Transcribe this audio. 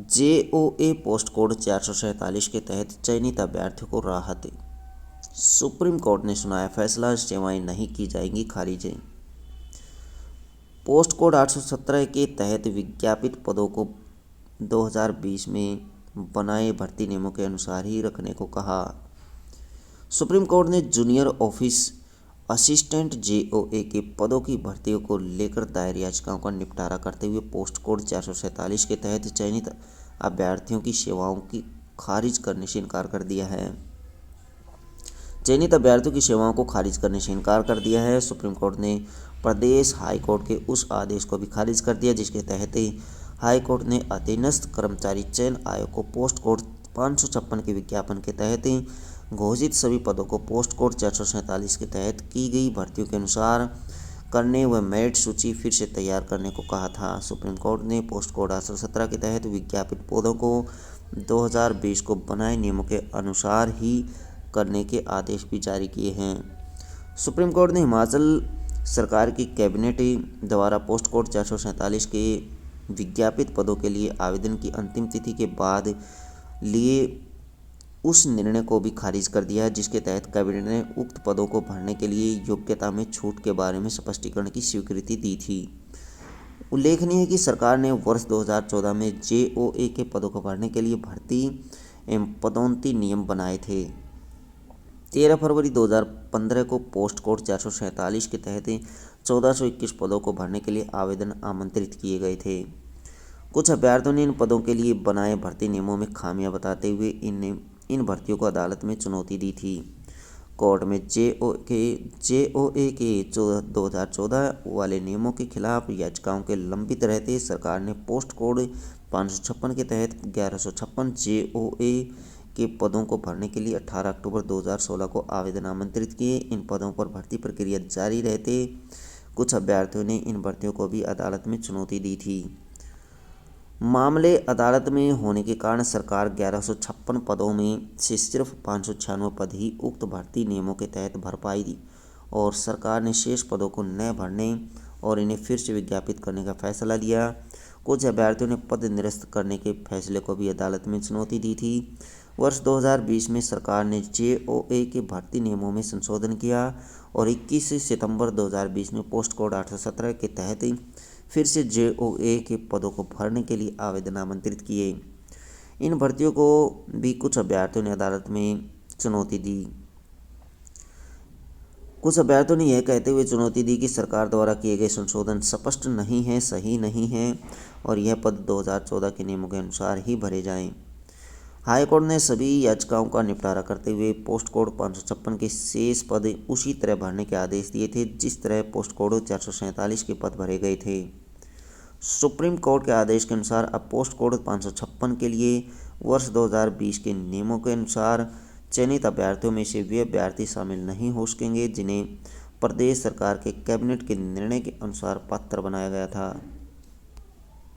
JOA post code 447 के तहत चयनित अभ्यर्थियों को राहत। सुप्रीम कोर्ट ने सुनाया फैसला, सेवाएं नहीं की जाएंगी खारिज। पोस्ट कोड 817 के तहत विज्ञापित पदों को 2020 में बनाए भर्ती नियमों के अनुसार ही रखने को कहा। सुप्रीम कोर्ट ने जूनियर ऑफिस असिस्टेंट जेओए के पदों की भर्तियों को लेकर दायर याचिकाओं का निपटारा करते हुए पोस्ट कोड 447 के तहत चयनित अभ्यर्थियों की सेवाओं की खारिज करने से इनकार कर दिया है। चयनित अभ्यर्थियों की सेवाओं को खारिज करने से इनकार कर दिया है। सुप्रीम कोर्ट ने प्रदेश हाई कोर्ट के उस आदेश को भी खारिज कर दिया जिसके तहत हाई कोर्ट ने अधीनस्थ कर्मचारी चयन आयोग को पोस्ट कोड 556 के विज्ञापन के तहत घोषित सभी पदों को पोस्ट कोड 447 के तहत की गई भर्तियों के अनुसार करने व मेरिट सूची फिर से तैयार करने को कहा था। सुप्रीम कोर्ट ने पोस्ट कोड 817 के तहत विज्ञापित पदों को 2020 को बनाए नियमों के अनुसार ही करने के आदेश भी जारी किए हैं। सुप्रीम कोर्ट ने हिमाचल सरकार की कैबिनेट द्वारा पोस्ट कोड 447 के विज्ञापित पदों के लिए आवेदन की अंतिम तिथि के बाद लिए उस निर्णय को भी खारिज कर दिया है जिसके तहत कैबिनेट ने उक्त पदों को भरने के लिए योग्यता में छूट के बारे में स्पष्टीकरण की स्वीकृति दी थी। उल्लेखनीय है कि सरकार ने वर्ष 2014 में जेओए के पदों को भरने के लिए भर्ती एवं पदोन्नति नियम बनाए थे। 13 फरवरी 2015 को पोस्ट कोड 447 के तहत 1421 पदों को भरने के लिए आवेदन आमंत्रित किए गए थे। कुछ अभ्यर्थियों ने इन पदों के लिए बनाए भर्ती नियमों में खामियां बताते हुए इन भर्तियों को अदालत में चुनौती दी थी। कोर्ट में जेओए के 2014 वाले नियमों के खिलाफ याचिकाओं के लंबित रहते सरकार ने पोस्ट कोड 556 के तहत 1156 जेओए के पदों को भरने के लिए 18 अक्टूबर 2016 को आवेदन आमंत्रित किए। इन पदों पर भर्ती प्रक्रिया जारी रहते कुछ अभ्यर्थियों ने इन भर्तियों को भी अदालत में चुनौती दी थी। मामले अदालत में होने के कारण सरकार 1156 पदों में से सिर्फ 596 पद ही उक्त भर्ती नियमों के तहत भर पाई थी और सरकार ने शेष पदों को न भरने और इन्हें फिर से विज्ञापित करने का फैसला लिया। कुछ अभ्यर्थियों ने पद निरस्त करने के फैसले को भी अदालत में चुनौती दी थी। वर्ष 2020 में सरकार ने जेओए के भर्ती नियमों में संशोधन किया और 21 सितंबर 2020 में पोस्ट कोड 817 के तहत फिर से जेओए के पदों को भरने के लिए आवेदन आमंत्रित किए। इन भर्तियों को भी कुछ अभ्यर्थियों ने अदालत में चुनौती दी। कुछ अभ्यर्थियों ने यह कहते हुए चुनौती दी कि सरकार द्वारा किए गए संशोधन स्पष्ट नहीं है, सही नहीं है और यह पद 2014 के नियमों के अनुसार ही भरे जाएं। हाईकोर्ट ने सभी याचिकाओं का निपटारा करते हुए पोस्ट कोड 556 के शेष पद उसी तरह भरने के आदेश दिए थे जिस तरह पोस्ट कोड 447 के पद भरे गए थे। सुप्रीम कोर्ट के आदेश के अनुसार अब पोस्ट कोड 556 के लिए वर्ष 2020 के नियमों के अनुसार चयनित अभ्यर्थियों में से वे अभ्यर्थी शामिल नहीं हो सकेंगे जिन्हें प्रदेश सरकार के कैबिनेट के निर्णय के अनुसार पात्र बनाया गया था।